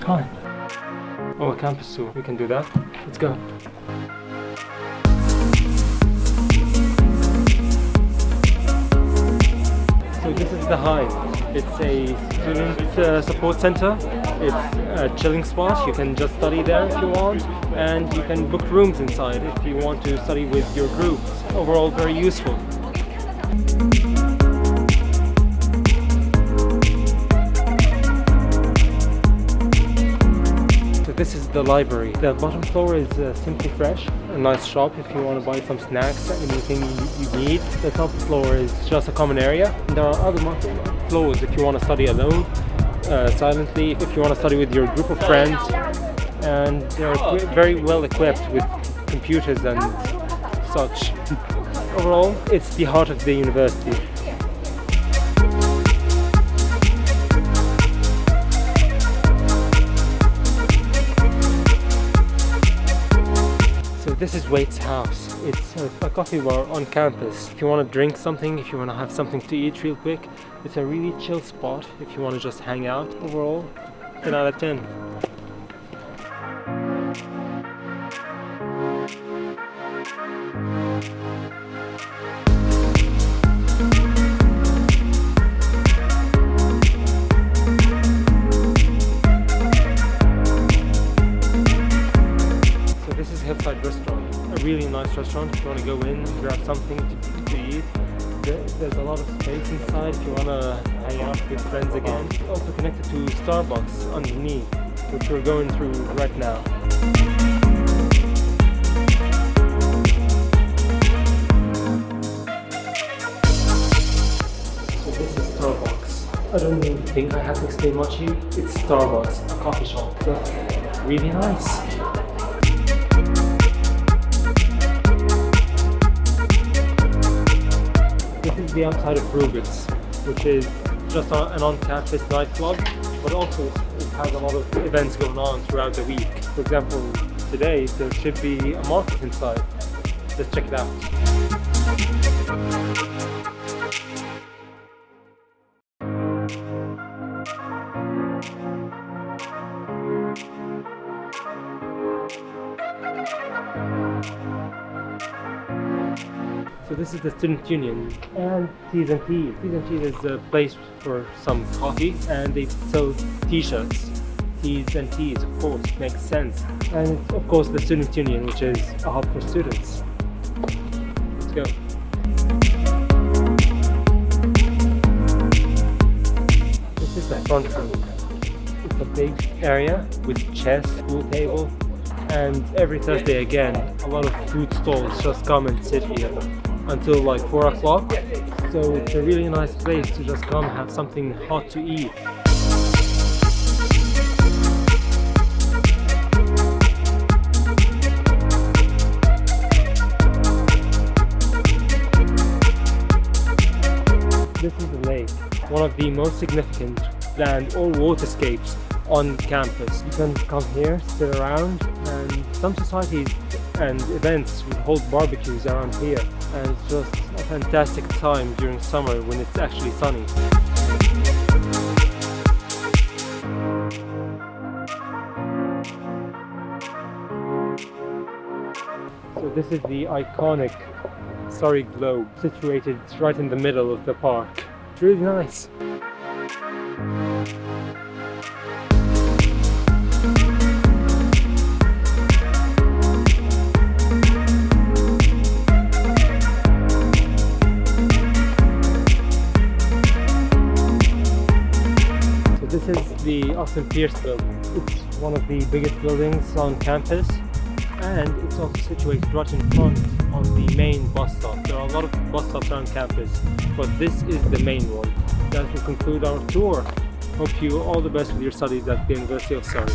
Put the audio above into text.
Hi. Oh, a campus tour. We can do that. Let's go. So this is the Hive. It's a student support center. It's a chilling spot. You can just study there if you want, and you can book rooms inside if you want to study with your groups. Overall, very useful. This is the library. The bottom floor is Simply Fresh, a nice shop if you want to buy some snacks, anything you need. The top floor is just a common area. And there are other floors if you want to study alone, silently, if you want to study with your group of friends. And they're very well equipped with computers and such. Overall, it's the heart of the university. This is Waite's house. It's a coffee bar on campus. If you want to drink something, if you want to have something to eat real quick, it's a really chill spot if you want to just hang out. Overall, 10 out of 10. Hillside restaurant, a really nice restaurant. If you want to go in, grab something to eat, there's a lot of space inside if you want to hang out with friends again. It's also connected to Starbucks underneath, which we're going through right now. So this is Starbucks. I don't think I have to explain much to you. It's Starbucks, a coffee shop. That's really nice. This is the outside of Rubix, which is just an on-campus nightclub, but also it has a lot of events going on throughout the week. For example, today there should be a market inside. Let's check it out. So this is the student union and T's and T's. T's and T's is a place for some coffee, and they sell t-shirts. T's and T's, of course, makes sense. And it's, of course, the student union, which is a hub for students. Let's go. This is the front room. It's a big area with chess, pool table, and every Thursday again, a lot of food stalls just come and sit here until like 4 o'clock. So it's a really nice place to just come have something hot to eat. This is the lake, one of the most significant land or waterscapes on campus. You can come here, sit around, and some societies and events will hold barbecues around here, and it's just a fantastic time during summer when it's actually sunny. So this is the iconic Surrey globe, situated right in the middle of the park. It's really nice. This is the Austin Pierce building. It's one of the biggest buildings on campus, and it's also situated right in front of the main bus stop. There are a lot of bus stops around campus, but this is the main one. That will conclude our tour. Hope you all the best with your studies at the University of Surrey.